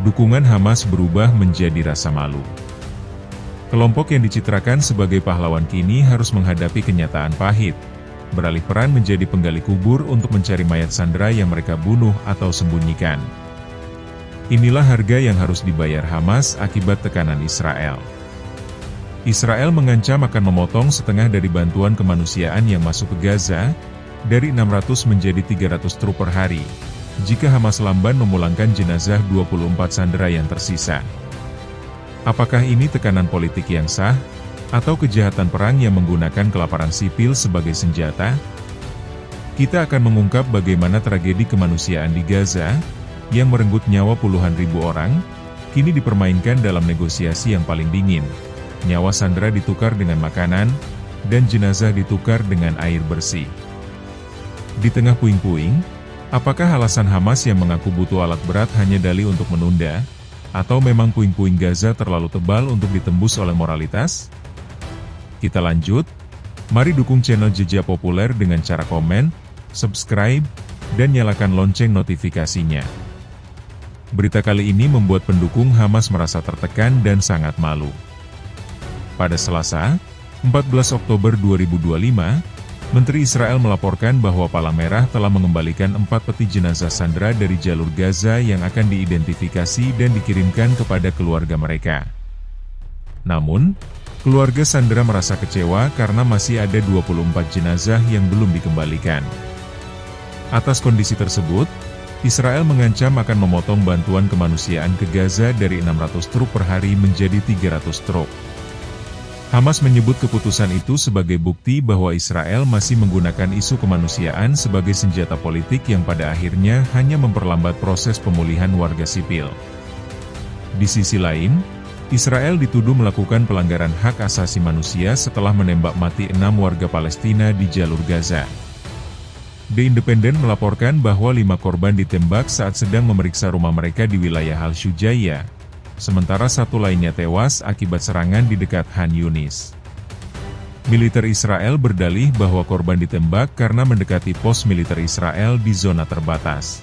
dukungan Hamas berubah menjadi rasa malu. Kelompok yang dicitrakan sebagai pahlawan kini harus menghadapi kenyataan pahit, beralih peran menjadi penggali kubur untuk mencari mayat sandera yang mereka bunuh atau sembunyikan. Inilah harga yang harus dibayar Hamas akibat tekanan Israel. Israel mengancam akan memotong setengah dari bantuan kemanusiaan yang masuk ke Gaza, dari 600 menjadi 300 truk per hari, jika Hamas lamban memulangkan jenazah 24 sandera yang tersisa. Apakah ini tekanan politik yang sah, atau kejahatan perang yang menggunakan kelaparan sipil sebagai senjata? Kita akan mengungkap bagaimana tragedi kemanusiaan di Gaza, yang merenggut nyawa puluhan ribu orang, kini dipermainkan dalam negosiasi yang paling dingin. Nyawa sandera ditukar dengan makanan, dan jenazah ditukar dengan air bersih. Di tengah puing-puing, apakah alasan Hamas yang mengaku butuh alat berat hanya dalih untuk menunda, atau memang puing-puing Gaza terlalu tebal untuk ditembus oleh moralitas? Kita lanjut, mari dukung channel Jejak Populer dengan cara komen, subscribe, dan nyalakan lonceng notifikasinya. Berita kali ini membuat pendukung Hamas merasa tertekan dan sangat malu. Pada Selasa, 14 Oktober 2025, Menteri Israel melaporkan bahwa Palang Merah telah mengembalikan 4 peti jenazah sandera dari jalur Gaza yang akan diidentifikasi dan dikirimkan kepada keluarga mereka. Namun, keluarga sandera merasa kecewa karena masih ada 24 jenazah yang belum dikembalikan. Atas kondisi tersebut, Israel mengancam akan memotong bantuan kemanusiaan ke Gaza dari 600 truk per hari menjadi 300 truk. Hamas menyebut keputusan itu sebagai bukti bahwa Israel masih menggunakan isu kemanusiaan sebagai senjata politik yang pada akhirnya hanya memperlambat proses pemulihan warga sipil. Di sisi lain, Israel dituduh melakukan pelanggaran hak asasi manusia setelah menembak mati 6 warga Palestina di jalur Gaza. The Independent melaporkan bahwa 5 korban ditembak saat sedang memeriksa rumah mereka di wilayah Al-Shujaiya, sementara 1 lainnya tewas akibat serangan di dekat Han Yunis. Militer Israel berdalih bahwa korban ditembak karena mendekati pos militer Israel di zona terbatas.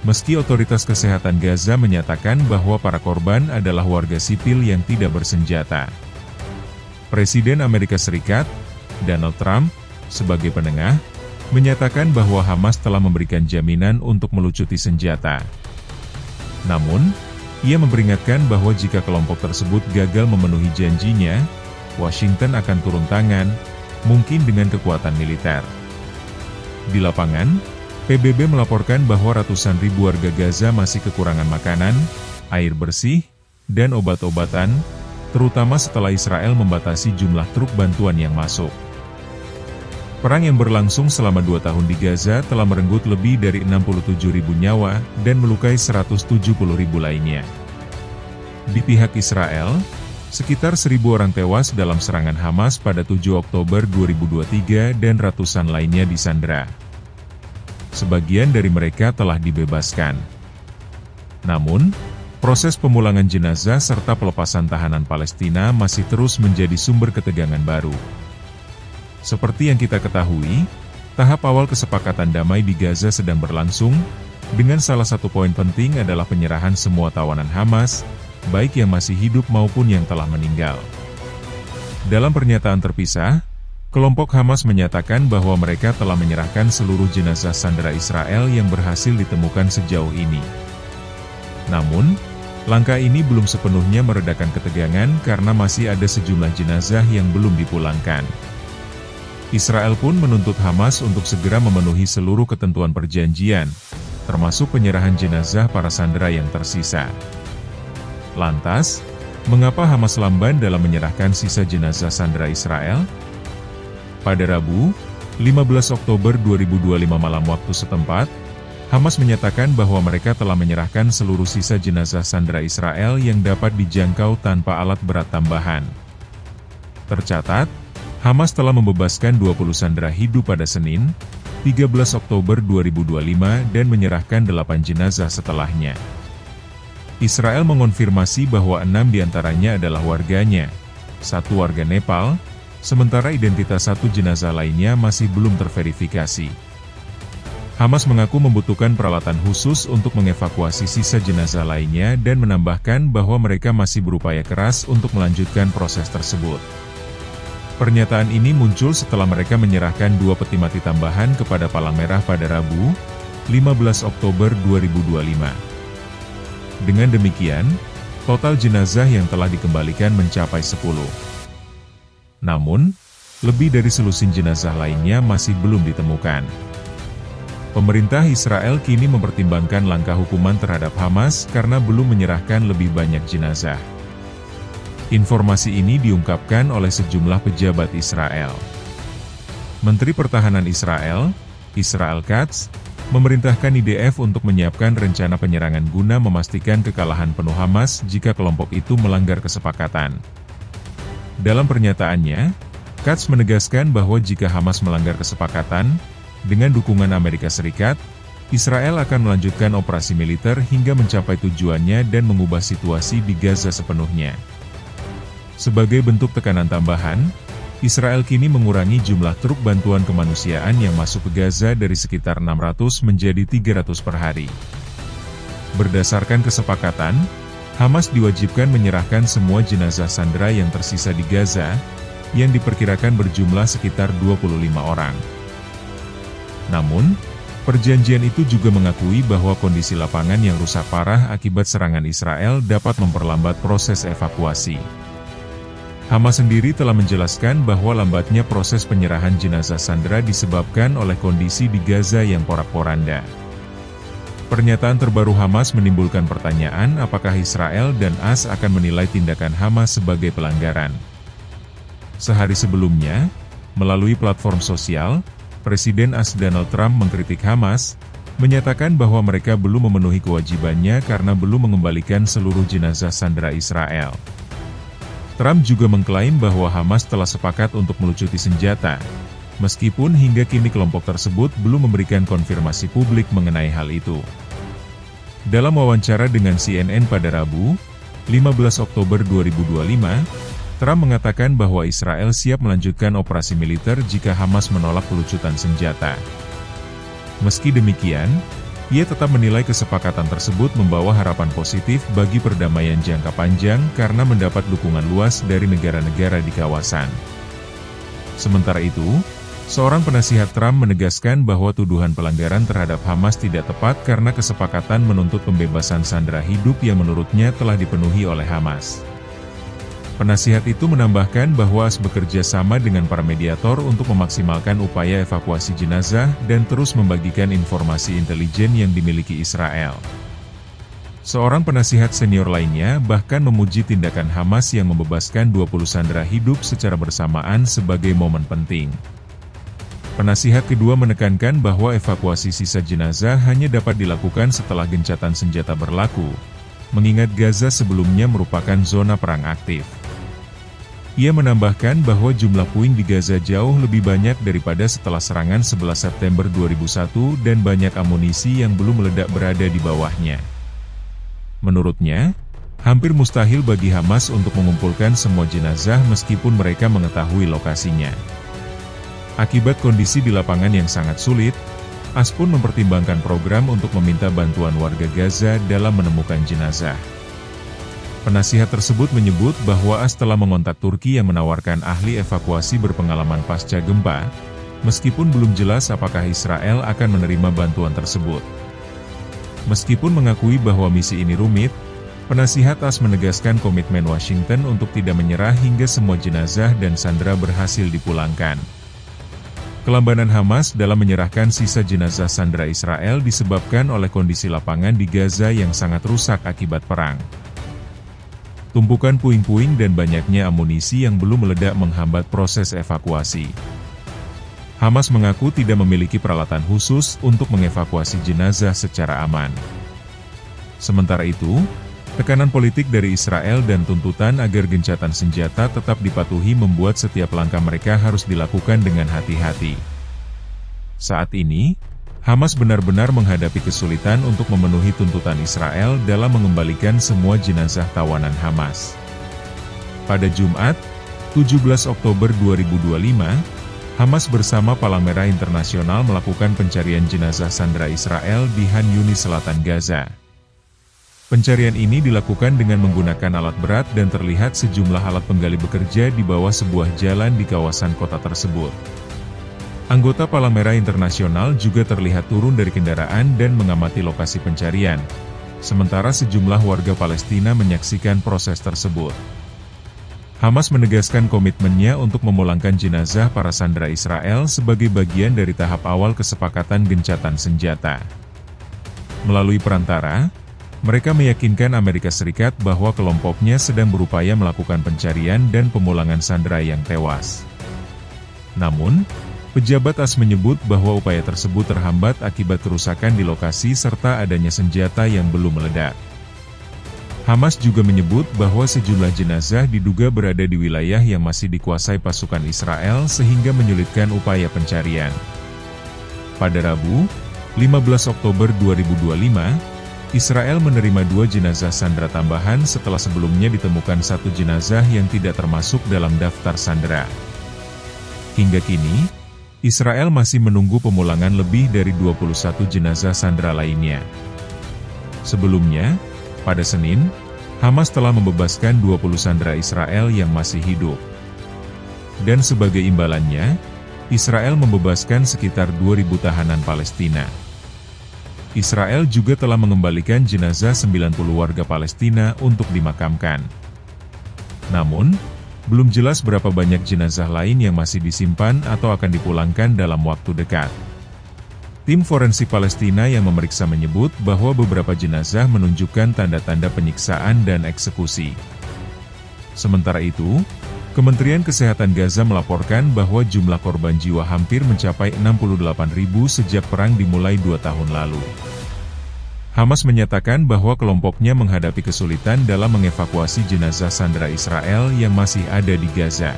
Meski otoritas kesehatan Gaza menyatakan bahwa para korban adalah warga sipil yang tidak bersenjata. Presiden Amerika Serikat, Donald Trump, sebagai penengah, menyatakan bahwa Hamas telah memberikan jaminan untuk melucuti senjata. Namun, ia memperingatkan bahwa jika kelompok tersebut gagal memenuhi janjinya, Washington akan turun tangan, mungkin dengan kekuatan militer. Di lapangan, PBB melaporkan bahwa ratusan ribu warga Gaza masih kekurangan makanan, air bersih, dan obat-obatan, terutama setelah Israel membatasi jumlah truk bantuan yang masuk. Perang yang berlangsung selama 2 tahun di Gaza telah merenggut lebih dari 67.000 nyawa dan melukai 170.000 lainnya. Di pihak Israel, sekitar 1.000 orang tewas dalam serangan Hamas pada 7 Oktober 2023 dan ratusan lainnya disandera. Sebagian dari mereka telah dibebaskan. Namun, proses pemulangan jenazah serta pelepasan tahanan Palestina masih terus menjadi sumber ketegangan baru. Seperti yang kita ketahui, tahap awal kesepakatan damai di Gaza sedang berlangsung, dengan salah satu poin penting adalah penyerahan semua tawanan Hamas, baik yang masih hidup maupun yang telah meninggal. Dalam pernyataan terpisah, kelompok Hamas menyatakan bahwa mereka telah menyerahkan seluruh jenazah sandera Israel yang berhasil ditemukan sejauh ini. Namun, langkah ini belum sepenuhnya meredakan ketegangan karena masih ada sejumlah jenazah yang belum dipulangkan. Israel pun menuntut Hamas untuk segera memenuhi seluruh ketentuan perjanjian, termasuk penyerahan jenazah para sandera yang tersisa. Lantas, mengapa Hamas lamban dalam menyerahkan sisa jenazah sandera Israel? Pada Rabu, 15 Oktober 2025 malam waktu setempat, Hamas menyatakan bahwa mereka telah menyerahkan seluruh sisa jenazah sandera Israel yang dapat dijangkau tanpa alat berat tambahan. Tercatat, Hamas telah membebaskan 20 sandera hidup pada Senin, 13 Oktober 2025 dan menyerahkan 8 jenazah setelahnya. Israel mengonfirmasi bahwa 6 diantaranya adalah warganya, 1 warga Nepal, sementara identitas 1 jenazah lainnya masih belum terverifikasi. Hamas mengaku membutuhkan peralatan khusus untuk mengevakuasi sisa jenazah lainnya dan menambahkan bahwa mereka masih berupaya keras untuk melanjutkan proses tersebut. Pernyataan ini muncul setelah mereka menyerahkan 2 peti mati tambahan kepada Palang Merah pada Rabu, 15 Oktober 2025. Dengan demikian, total jenazah yang telah dikembalikan mencapai 10. Namun, lebih dari selusin jenazah lainnya masih belum ditemukan. Pemerintah Israel kini mempertimbangkan langkah hukuman terhadap Hamas karena belum menyerahkan lebih banyak jenazah. Informasi ini diungkapkan oleh sejumlah pejabat Israel. Menteri Pertahanan Israel, Israel Katz, memerintahkan IDF untuk menyiapkan rencana penyerangan guna memastikan kekalahan penuh Hamas jika kelompok itu melanggar kesepakatan. Dalam pernyataannya, Katz menegaskan bahwa jika Hamas melanggar kesepakatan, dengan dukungan Amerika Serikat, Israel akan melanjutkan operasi militer hingga mencapai tujuannya dan mengubah situasi di Gaza sepenuhnya. Sebagai bentuk tekanan tambahan, Israel kini mengurangi jumlah truk bantuan kemanusiaan yang masuk ke Gaza dari sekitar 600 menjadi 300 per hari. Berdasarkan kesepakatan, Hamas diwajibkan menyerahkan semua jenazah sandera yang tersisa di Gaza, yang diperkirakan berjumlah sekitar 25 orang. Namun, perjanjian itu juga mengakui bahwa kondisi lapangan yang rusak parah akibat serangan Israel dapat memperlambat proses evakuasi. Hamas sendiri telah menjelaskan bahwa lambatnya proses penyerahan jenazah sandera disebabkan oleh kondisi di Gaza yang porak-poranda. Pernyataan terbaru Hamas menimbulkan pertanyaan apakah Israel dan AS akan menilai tindakan Hamas sebagai pelanggaran. Sehari sebelumnya, melalui platform sosial, Presiden AS Donald Trump mengkritik Hamas, menyatakan bahwa mereka belum memenuhi kewajibannya karena belum mengembalikan seluruh jenazah sandera Israel. Trump juga mengklaim bahwa Hamas telah sepakat untuk melucuti senjata, meskipun hingga kini kelompok tersebut belum memberikan konfirmasi publik mengenai hal itu. Dalam wawancara dengan CNN pada Rabu, 15 Oktober 2025, Trump mengatakan bahwa Israel siap melanjutkan operasi militer jika Hamas menolak pelucutan senjata. Meski demikian, ia tetap menilai kesepakatan tersebut membawa harapan positif bagi perdamaian jangka panjang karena mendapat dukungan luas dari negara-negara di kawasan. Sementara itu, seorang penasihat Trump menegaskan bahwa tuduhan pelanggaran terhadap Hamas tidak tepat karena kesepakatan menuntut pembebasan sandera hidup yang menurutnya telah dipenuhi oleh Hamas. Penasihat itu menambahkan bahwa AS bekerja sama dengan para mediator untuk memaksimalkan upaya evakuasi jenazah dan terus membagikan informasi intelijen yang dimiliki Israel. Seorang penasihat senior lainnya bahkan memuji tindakan Hamas yang membebaskan 20 sandera hidup secara bersamaan sebagai momen penting. Penasihat kedua menekankan bahwa evakuasi sisa jenazah hanya dapat dilakukan setelah gencatan senjata berlaku, mengingat Gaza sebelumnya merupakan zona perang aktif. Ia menambahkan bahwa jumlah puing di Gaza jauh lebih banyak daripada setelah serangan 11 September 2001 dan banyak amunisi yang belum meledak berada di bawahnya. Menurutnya, hampir mustahil bagi Hamas untuk mengumpulkan semua jenazah meskipun mereka mengetahui lokasinya. Akibat kondisi di lapangan yang sangat sulit, AS pun mempertimbangkan program untuk meminta bantuan warga Gaza dalam menemukan jenazah. Penasihat tersebut menyebut bahwa AS telah mengontak Turki yang menawarkan ahli evakuasi berpengalaman pasca gempa, meskipun belum jelas apakah Israel akan menerima bantuan tersebut. Meskipun mengakui bahwa misi ini rumit, penasihat AS menegaskan komitmen Washington untuk tidak menyerah hingga semua jenazah dan sandera berhasil dipulangkan. Kelambanan Hamas dalam menyerahkan sisa jenazah sandera Israel disebabkan oleh kondisi lapangan di Gaza yang sangat rusak akibat perang. Tumpukan puing-puing dan banyaknya amunisi yang belum meledak menghambat proses evakuasi. Hamas mengaku tidak memiliki peralatan khusus untuk mengevakuasi jenazah secara aman. Sementara itu, tekanan politik dari Israel dan tuntutan agar gencatan senjata tetap dipatuhi membuat setiap langkah mereka harus dilakukan dengan hati-hati. Saat ini, Hamas benar-benar menghadapi kesulitan untuk memenuhi tuntutan Israel dalam mengembalikan semua jenazah tawanan Hamas. Pada Jumat, 17 Oktober 2025, Hamas bersama Palang Merah Internasional melakukan pencarian jenazah sandera Israel di Khan Yunis Selatan Gaza. Pencarian ini dilakukan dengan menggunakan alat berat dan terlihat sejumlah alat penggali bekerja di bawah sebuah jalan di kawasan kota tersebut. Anggota Palang Merah Internasional juga terlihat turun dari kendaraan dan mengamati lokasi pencarian, sementara sejumlah warga Palestina menyaksikan proses tersebut. Hamas menegaskan komitmennya untuk memulangkan jenazah para sandera Israel sebagai bagian dari tahap awal kesepakatan gencatan senjata. Melalui perantara, mereka meyakinkan Amerika Serikat bahwa kelompoknya sedang berupaya melakukan pencarian dan pemulangan sandera yang tewas. Namun, pejabat AS menyebut bahwa upaya tersebut terhambat akibat kerusakan di lokasi serta adanya senjata yang belum meledak. Hamas juga menyebut bahwa sejumlah jenazah diduga berada di wilayah yang masih dikuasai pasukan Israel sehingga menyulitkan upaya pencarian. Pada Rabu, 15 Oktober 2025, Israel menerima 2 jenazah sandera tambahan setelah sebelumnya ditemukan 1 jenazah yang tidak termasuk dalam daftar sandera. Hingga kini, Israel masih menunggu pemulangan lebih dari 21 jenazah sandera lainnya. Sebelumnya, pada Senin, Hamas telah membebaskan 20 sandera Israel yang masih hidup. Dan sebagai imbalannya, Israel membebaskan sekitar 2.000 tahanan Palestina. Israel juga telah mengembalikan jenazah 90 warga Palestina untuk dimakamkan. Namun, belum jelas berapa banyak jenazah lain yang masih disimpan atau akan dipulangkan dalam waktu dekat. Tim forensik Palestina yang memeriksa menyebut bahwa beberapa jenazah menunjukkan tanda-tanda penyiksaan dan eksekusi. Sementara itu, Kementerian Kesehatan Gaza melaporkan bahwa jumlah korban jiwa hampir mencapai 68.000 sejak perang dimulai 2 tahun lalu. Hamas menyatakan bahwa kelompoknya menghadapi kesulitan dalam mengevakuasi jenazah sandera Israel yang masih ada di Gaza.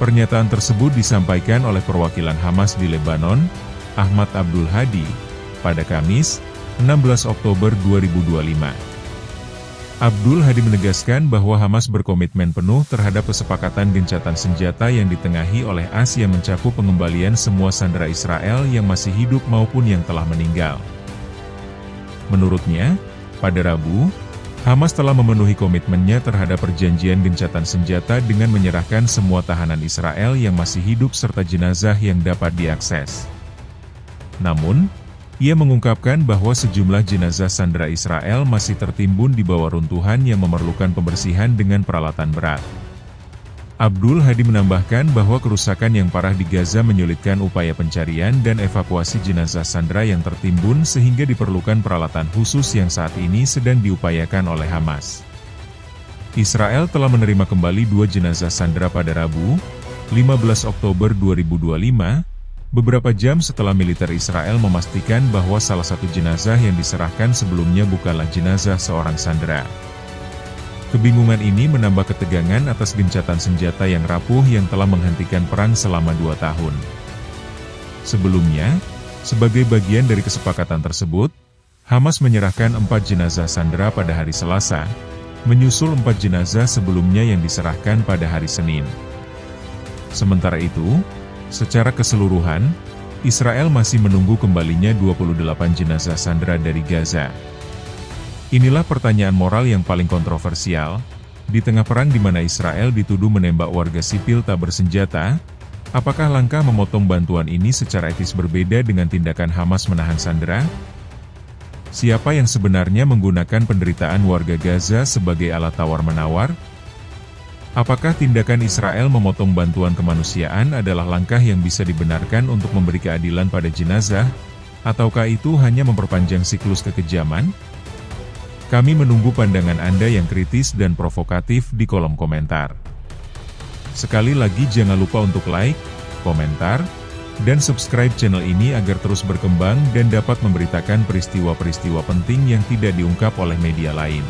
Pernyataan tersebut disampaikan oleh perwakilan Hamas di Lebanon, Ahmad Abdul Hadi, pada Kamis, 16 Oktober 2025. Abdul Hadi menegaskan bahwa Hamas berkomitmen penuh terhadap kesepakatan gencatan senjata yang ditengahi oleh AS yang mencakup pengembalian semua sandera Israel yang masih hidup maupun yang telah meninggal. Menurutnya, pada Rabu, Hamas telah memenuhi komitmennya terhadap perjanjian gencatan senjata dengan menyerahkan semua tahanan Israel yang masih hidup serta jenazah yang dapat diakses. Namun, ia mengungkapkan bahwa sejumlah jenazah sandera Israel masih tertimbun di bawah runtuhan yang memerlukan pembersihan dengan peralatan berat. Abdul Hadi menambahkan bahwa kerusakan yang parah di Gaza menyulitkan upaya pencarian dan evakuasi jenazah sandera yang tertimbun sehingga diperlukan peralatan khusus yang saat ini sedang diupayakan oleh Hamas. Israel telah menerima kembali 2 jenazah sandera pada Rabu, 15 Oktober 2025, beberapa jam setelah militer Israel memastikan bahwa salah satu jenazah yang diserahkan sebelumnya bukanlah jenazah seorang sandera. Kebingungan ini menambah ketegangan atas gencatan senjata yang rapuh yang telah menghentikan perang selama 2 tahun. Sebelumnya, sebagai bagian dari kesepakatan tersebut, Hamas menyerahkan 4 jenazah sandera pada hari Selasa, menyusul 4 jenazah sebelumnya yang diserahkan pada hari Senin. Sementara itu, secara keseluruhan, Israel masih menunggu kembalinya 28 jenazah sandera dari Gaza. Inilah pertanyaan moral yang paling kontroversial, di tengah perang di mana Israel dituduh menembak warga sipil tak bersenjata, apakah langkah memotong bantuan ini secara etis berbeda dengan tindakan Hamas menahan sandera? Siapa yang sebenarnya menggunakan penderitaan warga Gaza sebagai alat tawar-menawar? Apakah tindakan Israel memotong bantuan kemanusiaan adalah langkah yang bisa dibenarkan untuk memberi keadilan pada jenazah, ataukah itu hanya memperpanjang siklus kekejaman? Kami menunggu pandangan Anda yang kritis dan provokatif di kolom komentar. Sekali lagi jangan lupa untuk like, komentar, dan subscribe channel ini agar terus berkembang dan dapat memberitakan peristiwa-peristiwa penting yang tidak diungkap oleh media lain.